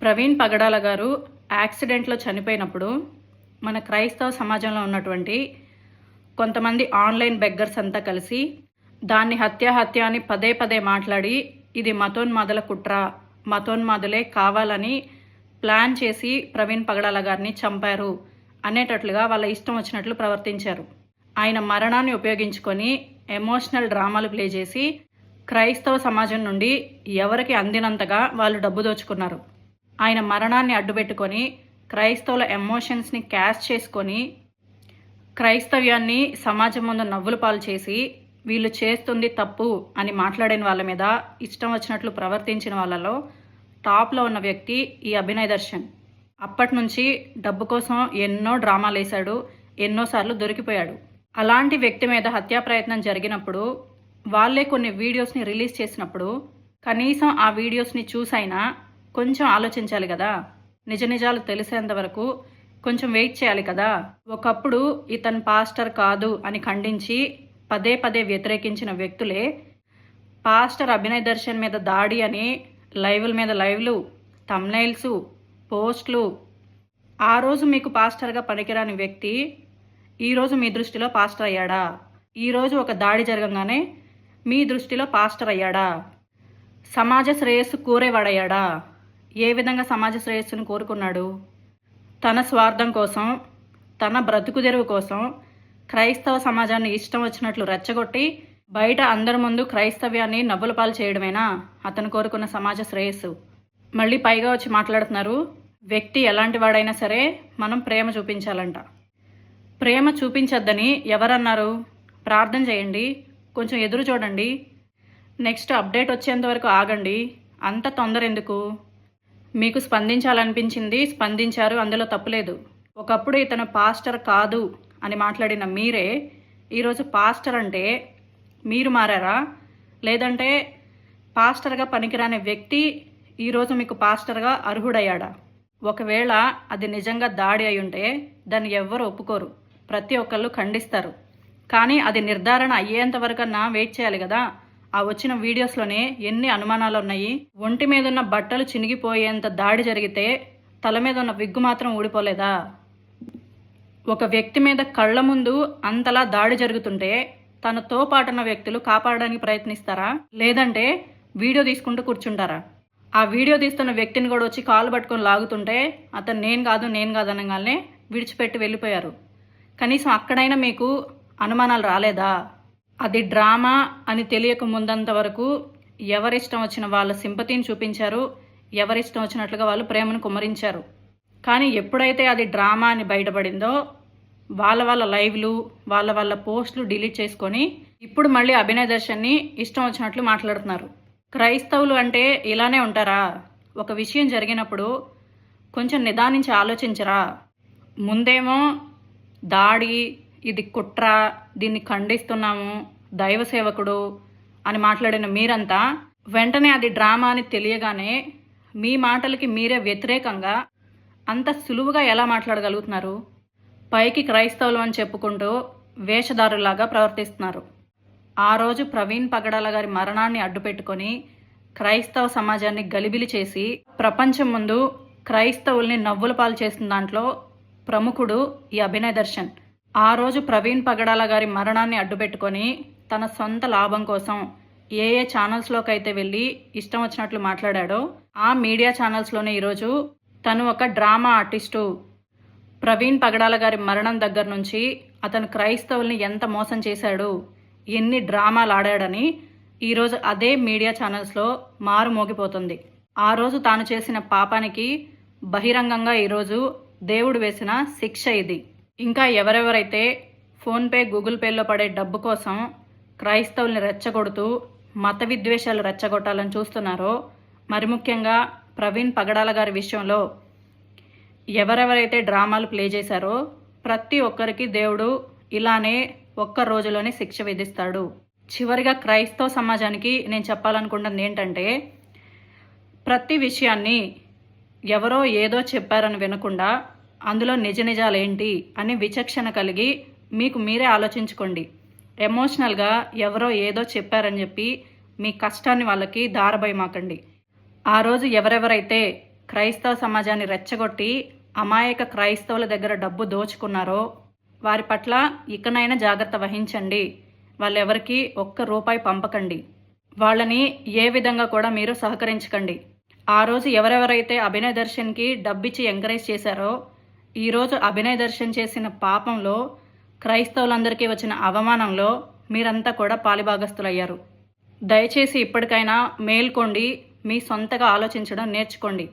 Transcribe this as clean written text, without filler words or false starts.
ప్రవీణ్ పగడాల గారు యాక్సిడెంట్లో చనిపోయినప్పుడు మన క్రైస్తవ సమాజంలో ఉన్నటువంటి కొంతమంది ఆన్లైన్ బెగ్గర్స్ అంతా కలిసి దాన్ని హత్య అని పదే పదే మాట్లాడి ఇది మతోన్మాదుల కుట్ర, మతోన్మాదులే కావాలని ప్లాన్ చేసి ప్రవీణ్ పగడాల గారిని చంపారు అనేటట్లుగా వాళ్ళ ఇష్టం వచ్చినట్లు ప్రవర్తించారు. ఆయన మరణాన్ని ఉపయోగించుకొని ఎమోషనల్ డ్రామాలు ప్లే చేసి క్రైస్తవ సమాజం నుండి ఎవరికి అందినంతగా వాళ్ళు డబ్బు దోచుకున్నారు. ఆయన మరణాన్ని అడ్డుపెట్టుకొని క్రైస్తవుల ఎమోషన్స్ని క్యాష్ చేసుకొని క్రైస్తవ్యాన్ని సమాజం ముందు నవ్వుల పాలు చేసి వీళ్ళు చేస్తుంది తప్పు అని మాట్లాడిన వాళ్ళ మీద ఇష్టం వచ్చినట్లు ప్రవర్తించిన వాళ్ళలో టాప్లో ఉన్న వ్యక్తి ఈ అభినయ్ దర్శన్. అప్పటి నుంచి డబ్బు కోసం ఎన్నో డ్రామాలు వేశాడు, ఎన్నోసార్లు దొరికిపోయాడు. అలాంటి వ్యక్తి మీద హత్యా ప్రయత్నం జరిగినప్పుడు వాళ్ళే కొన్ని వీడియోస్ని రిలీజ్ చేసినప్పుడు కనీసం ఆ వీడియోస్ని చూసైనా కొంచెం ఆలోచించాలి కదా, నిజ నిజాలు తెలిసేంత వరకు కొంచెం వెయిట్ చేయాలి కదా. ఒకప్పుడు ఇతను పాస్టర్ కాదు అని ఖండించి పదే పదే వ్యతిరేకించిన వ్యక్తులే పాస్టర్ అభినయ్ దర్శన్ మీద దాడి అని లైవ్ల మీద లైవ్లు, థంబ్నెయిల్స్, పోస్టులు. ఆ రోజు మీకు పాస్టర్గా పనికిరాని వ్యక్తి ఈరోజు మీ దృష్టిలో పాస్టర్ అయ్యాడా? ఈరోజు ఒక దాడి జరగంగానే మీ దృష్టిలో పాస్టర్ అయ్యాడా? సమాజ శ్రేయస్సు కోరేవాడయ్యాడా? ఏ విధంగా సమాజ శ్రేయస్సును కోరుకున్నాడు? తన స్వార్థం కోసం, తన బ్రతుకు తెరువు కోసం క్రైస్తవ సమాజాన్ని ఇష్టం వచ్చినట్లు రెచ్చగొట్టి బయట అందరి ముందు క్రైస్తవ్యాన్ని నవ్వుల పాలు చేయడమేనా అతను కోరుకున్న సమాజ శ్రేయస్సు? మళ్ళీ పైగా వచ్చి మాట్లాడుతున్నారు, వ్యక్తి ఎలాంటి వాడైనా సరే మనం ప్రేమ చూపించాలంట. ప్రేమ చూపించొద్దని ఎవరన్నారు? ప్రార్థన చేయండి, కొంచెం ఎదురు చూడండి, నెక్స్ట్ అప్డేట్ వచ్చేంత వరకు ఆగండి. అంత తొందర ఎందుకు? మీకు స్పందించాలనిపించింది, స్పందించారు, అందులో తప్పులేదు. ఒకప్పుడు ఇతను పాస్టర్ కాదు అని మాట్లాడిన మీరే ఈరోజు పాస్టర్ అంటే మీరు మారారా? లేదంటే పాస్టర్గా పనికిరాని వ్యక్తి ఈరోజు మీకు పాస్టర్గా అర్హుడయ్యాడా? ఒకవేళ అది నిజంగా దాడి అయి ఉంటే దాన్ని ఎవ్వరు ఒప్పుకోరు, ప్రతి ఒక్కళ్ళు ఖండిస్తారు. కానీ అది నిర్ధారణ అయ్యేంత వరకన్నా వెయిట్ చేయాలి కదా. ఆ వచ్చిన వీడియోస్లోనే ఎన్ని అనుమానాలు ఉన్నాయి. ఒంటి మీద ఉన్న బట్టలు చినిగిపోయేంత దాడి జరిగితే తల మీద ఉన్న విగ్గు మాత్రం ఊడిపోలేదా? ఒక వ్యక్తి మీద కళ్ళ ముందు అంతలా దాడి జరుగుతుంటే తనతో పాటున్న వ్యక్తులు కాపాడడానికి ప్రయత్నిస్తారా? లేదంటే వీడియో తీసుకుంటూ కూర్చుంటారా? ఆ వీడియో తీస్తున్న వ్యక్తిని కూడా వచ్చి కాలు పట్టుకొని లాగుతుంటే అతను నేను కాదు అనగానే విడిచిపెట్టి వెళ్ళిపోయారు. కనీసం అక్కడైనా మీకు అనుమానాలు రాలేదా? అది డ్రామా అని తెలియక ముందంత వరకు ఎవరిష్టం వచ్చిన వాళ్ళ సింపతిని చూపించారు, ఎవరిష్టం వచ్చినట్లుగా వాళ్ళు ప్రేమను కుమ్మరించారు. కానీ ఎప్పుడైతే అది డ్రామా అని బయటపడిందో వాళ్ళ లైవ్లు, వాళ్ళ పోస్టులు డిలీట్ చేసుకొని ఇప్పుడు మళ్ళీ అభినయ్ దర్శన్ని ఇష్టం వచ్చినట్లు మాట్లాడుతున్నారు. క్రైస్తవులు అంటే ఇలానే ఉంటారా? ఒక విషయం జరిగినప్పుడు కొంచెం నిదానించి ఆలోచించరా? ముందేమో దాడి, ఇది కుట్ర, దీన్ని ఖండిస్తున్నాము, దైవ సేవకుడు అని మాట్లాడిన మీరంతా వెంటనే అది డ్రామా అని తెలియగానే మీ మాటలకి మీరే వ్యతిరేకంగా అంత సులువుగా ఎలా మాట్లాడగలుగుతున్నారు? పైకి క్రైస్తవులు అని చెప్పుకుంటూ వేషధారులాగా ప్రవర్తిస్తున్నారు. ఆ రోజు ప్రవీణ్ పగడాల గారి మరణాన్ని అడ్డుపెట్టుకొని క్రైస్తవ సమాజాన్ని గలిబిలి చేసి ప్రపంచం ముందు క్రైస్తవుల్ని నవ్వుల పాలు చేసిన దాంట్లో ప్రముఖుడు ఈ అభినయ్ దర్శన్. ఆ రోజు ప్రవీణ్ పగడాల గారి మరణాన్ని అడ్డుపెట్టుకొని తన సొంత లాభం కోసం ఏ ఛానల్స్లోకి అయితే వెళ్ళి ఇష్టం వచ్చినట్లు మాట్లాడాడో ఆ మీడియా ఛానల్స్లోనే ఈరోజు తను ఒక డ్రామా ఆర్టిస్టు, ప్రవీణ్ పగడాల గారి మరణం దగ్గర నుంచి అతను క్రైస్తవుల్ని ఎంత మోసం చేశాడు, ఎన్ని డ్రామాలు ఆడాడని ఈరోజు అదే మీడియా ఛానల్స్లో మారు మోగిపోతుంది. ఆ రోజు తాను చేసిన పాపానికి బహిరంగంగా ఈరోజు దేవుడు వేసిన శిక్ష ఇది. ఇంకా ఎవరెవరైతే ఫోన్పే, గూగుల్ పేలో పడే డబ్బు కోసం క్రైస్తవుల్ని రెచ్చగొడుతూ మత విద్వేషాలు రెచ్చగొట్టాలని చూస్తున్నారో, మరి ముఖ్యంగా ప్రవీణ్ పగడాల గారి విషయంలో ఎవరెవరైతే డ్రామాలు ప్లే చేశారో ప్రతి ఒక్కరికి దేవుడు ఇలానే ఒక్క రోజులోనే శిక్ష విధిస్తాడు. చివరిగా క్రైస్తవ సమాజానికి నేను చెప్పాలనుకుంటున్నది ఏంటంటే, ప్రతి విషయాన్ని ఎవరో ఏదో చెప్పారని వినకుండా అందులో నిజ నిజాలేంటి అని విచక్షణ కలిగి మీకు మీరే ఆలోచించుకోండి. ఎమోషనల్గా ఎవరో ఏదో చెప్పారని చెప్పి మీ కష్టాన్ని వాళ్ళకి దారబోయమాకండి. ఆ రోజు ఎవరెవరైతే క్రైస్తవ సమాజాన్ని రెచ్చగొట్టి అమాయక క్రైస్తవుల దగ్గర డబ్బు దోచుకున్నారో వారి పట్ల ఇకనైనా జాగ్రత్త వహించండి. వాళ్ళెవరికి ఒక్క రూపాయి పంపకండి. వాళ్ళని ఏ విధంగా కూడా మీరు సహకరించకండి. ఆ రోజు ఎవరెవరైతే అభినయ్ దర్శన్కి డబ్బిచ్చి ఎంకరేజ్ చేశారో ఈరోజు అభినయ్ దర్శన్ చేసిన పాపంలో, క్రైస్తవులందరికీ వచ్చిన అవమానంలో మీరంతా కూడా పాలిభాగస్తులయ్యారు. దయచేసి ఇప్పటికైనా మేల్కోండి, మీ సొంతగా ఆలోచించడం నేర్చుకోండి.